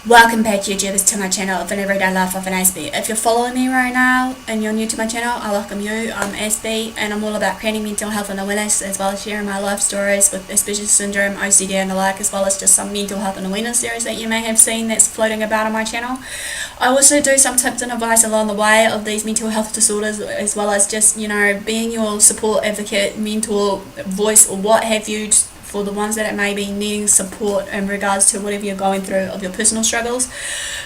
Welcome back YouTubers to my channel of an everyday life of an Aspie. If you're following me right now and you're new to my channel, I welcome you. I'm Aspie and I'm all about creating mental health and awareness, as well as sharing my life stories with Asperger's syndrome, OCD and the like, as well as just some mental health and awareness series that you may have seen that's floating about on my channel. I also do some tips and advice along the way of these mental health disorders, as well as just, being your support advocate, mentor, voice or what have you, for the ones that may be needing support in regards to whatever you're going through of your personal struggles.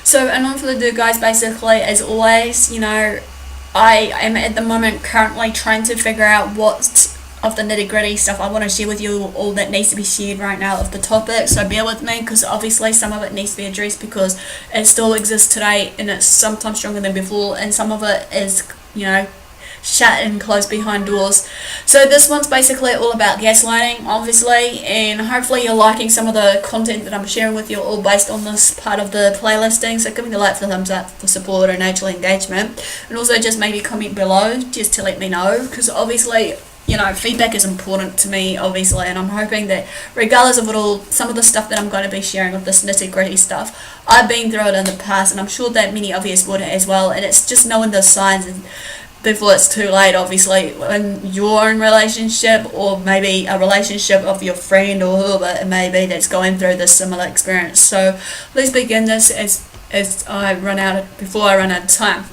So in order for the do guys, basically, as always, I am at the moment currently trying to figure out what of the nitty gritty stuff I want to share with you, all that needs to be shared right now of the topic. So bear with me, because obviously some of it needs to be addressed because it still exists today and it's sometimes stronger than before, and some of it is shut and closed behind doors. So this one's basically all about gaslighting, obviously, and hopefully you're liking some of the content that I'm sharing with you, all based on this part of the playlisting. So give me the like for the thumbs up for support and actual engagement, and also just maybe comment below just to let me know, because obviously feedback is important to me, obviously, and I'm hoping that regardless of it all, some of the stuff that I'm going to be sharing with this nitty gritty stuff, I've been through it in the past and I'm sure that many of you would as well, and it's just knowing the signs and before it's too late, obviously, in your own relationship, or maybe a relationship of your friend or whoever it may be that's going through this similar experience. So let's begin this before I run out of time.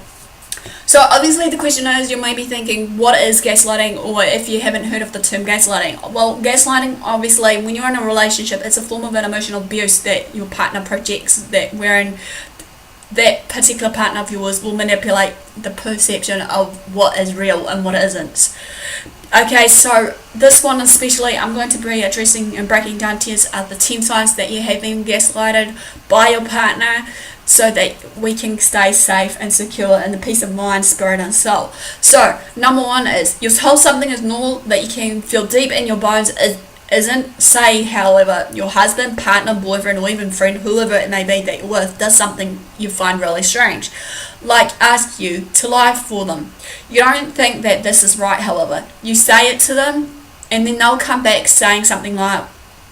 So obviously the question is, you may be thinking, what is gaslighting? Or if you haven't heard of the term gaslighting, well, gaslighting, obviously, when you're in a relationship, it's a form of an emotional abuse that your partner projects, wherein that particular partner of yours will manipulate the perception of what is real and what isn't. Okay, so this one especially, I'm going to be addressing and breaking down to you the 10 signs that you have been gaslighted by your partner, so that we can stay safe and secure in the peace of mind, spirit and soul. So number one is, you're told something is normal that you can feel deep in your bones isn't. Say, however, your husband, partner, boyfriend, or even friend, whoever it may be that you're with, does something you find really strange, like ask you to lie for them. You don't think that this is right, however. You say it to them, and then they'll come back saying something like,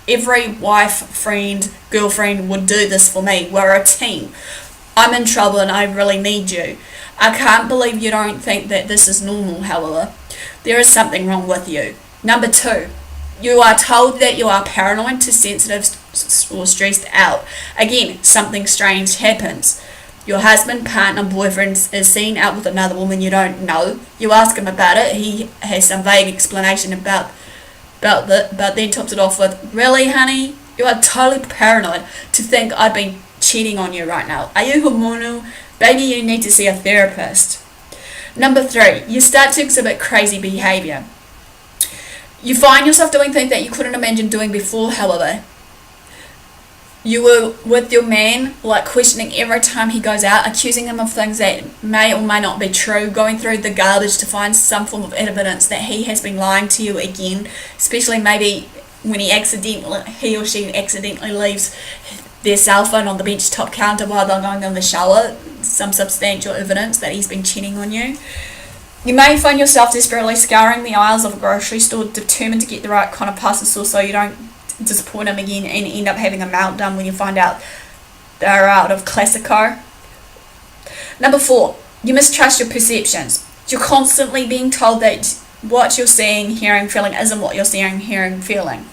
every wife, friend, girlfriend would do this for me. We're a team. I'm in trouble and I really need you. I can't believe you don't think that this is normal, however. There is something wrong with you. Number two, you are told that you are paranoid, too sensitive, or stressed out. Again, something strange happens. Your husband, partner, boyfriend is seen out with another woman you don't know. You ask him about it. He has some vague explanation about but then tops it off with, really, honey? You are totally paranoid to think I've been cheating on you right now. Are you hormonal? Baby, you need to see a therapist. Number three, you start to exhibit crazy behavior. You find yourself doing things that you couldn't imagine doing before, however. You were with your man, like questioning every time he goes out, accusing him of things that may or may not be true, going through the garbage to find some form of evidence that he has been lying to you again, especially maybe when he or she accidentally leaves their cell phone on the bench top counter while they're going in the shower, some substantial evidence that he's been cheating on you. You may find yourself desperately scouring the aisles of a grocery store, determined to get the right kind of pasta sauce so you don't disappoint him again and end up having a meltdown when you find out they're out of Classico. Number four, you mistrust your perceptions. You're constantly being told that what you're seeing, hearing, feeling isn't what you're seeing, hearing, feeling.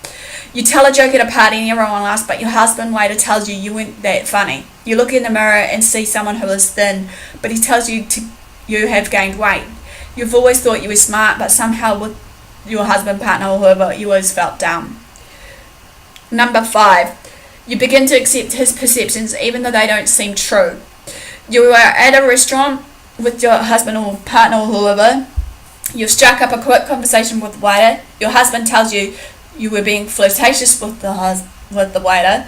You tell a joke at a party and everyone laughs, but your husband later tells you weren't that funny. You look in the mirror and see someone who is thin, but he tells you you have gained weight. You've always thought you were smart, but somehow with your husband, partner, or whoever, you always felt down. Number five, you begin to accept his perceptions even though they don't seem true. You are at a restaurant with your husband or partner or whoever. You've struck up a quick conversation with the waiter. Your husband tells you you were being flirtatious with the waiter.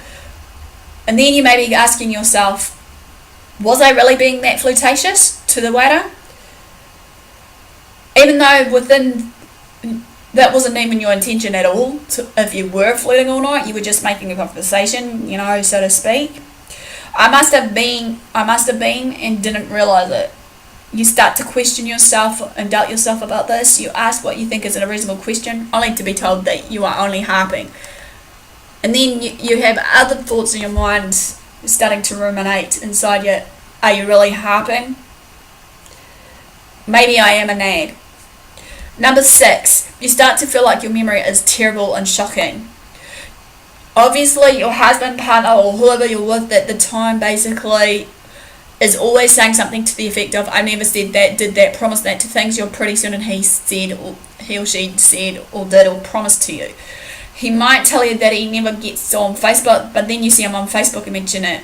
And then you may be asking yourself, was I really being that flirtatious to the waiter? Even though that wasn't even your intention at all. If you were flirting all night, you were just making a conversation, so to speak. I must have been and didn't realize it. You start to question yourself and doubt yourself about this. You ask what you think is a reasonable question, only to be told that you are only harping. And then you have other thoughts in your mind starting to ruminate inside you. Are you really harping? Maybe I am a nag. Number 6, you start to feel like your memory is terrible and shocking. Obviously, your husband, partner, or whoever you're with at the time basically is always saying something to the effect of, I never said that, did that, promised that, to things you're pretty certain he or she said or did or promised to you. He might tell you that he never gets on Facebook, but then you see him on Facebook and mention it.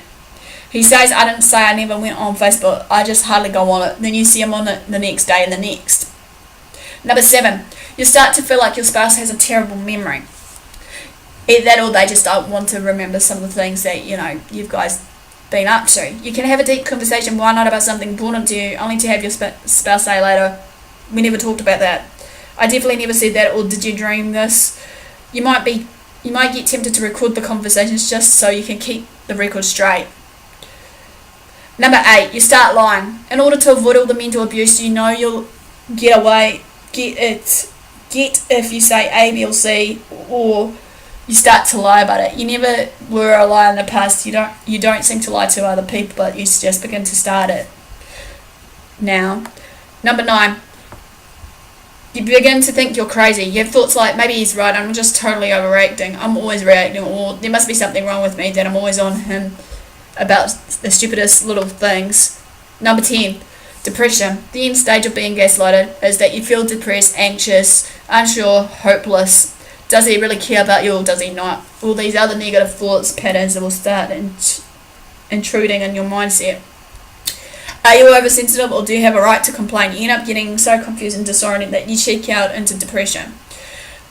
He says, I didn't say I never went on Facebook, I just hardly go on it. Then you see him on it the next day and the next. Number 7, you start to feel like your spouse has a terrible memory. Either that or they just don't want to remember some of the things that, you've guys been up to. You can have a deep conversation one night about something important to you, only to have your spouse say later, we never talked about that. I definitely never said that, or did you dream this? You might get tempted to record the conversations just so you can keep the record straight. Number 8, you start lying. In order to avoid all the mental abuse, you'll get if you say A, B, or C, or you start to lie about it. You never were a liar in the past. You don't seem to lie to other people, but you just begin to start it now. Number 9, you begin to think you're crazy. You have thoughts like, maybe he's right, I'm just totally overreacting, I'm always reacting, or there must be something wrong with me that I'm always on him about the stupidest little things. Number 10, depression. The end stage of being gaslighted is that you feel depressed, anxious, unsure, hopeless. Does he really care about you, or does he not? All these other negative thoughts, patterns that will start intruding in your mindset. Are you oversensitive, or do you have a right to complain? You end up getting so confused and disoriented that you check out into depression.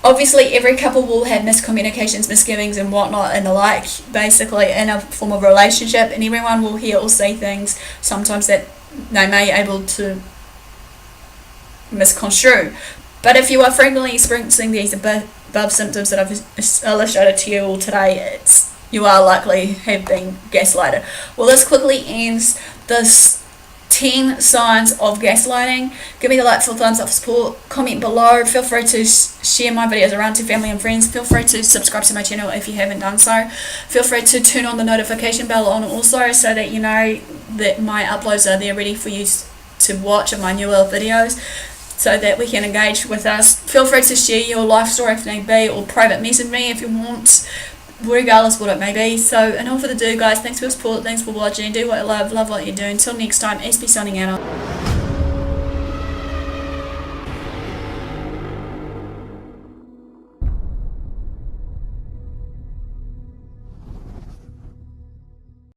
Obviously, every couple will have miscommunications, misgivings, and whatnot, and the like, basically, in a form of relationship, and everyone will hear or see things sometimes that they may be able to misconstrue. But if you are frequently experiencing these above symptoms that I've illustrated to you all today, you are likely have been gaslighted. Well, this quickly ends this 10 signs of gaslighting. Give me the like for thumbs up for support, comment below, feel free to share my videos around to family and friends, feel free to subscribe to my channel if you haven't done so, feel free to turn on the notification bell on also so that you know that my uploads are there ready for you to watch of my newer videos, so that we can engage with us. Feel free to share your life story if need be, or private message me if you want, regardless what it may be. So, and all for the do, guys, thanks for your support, thanks for watching, do what you love what you do. Until next time, Aspie signing out.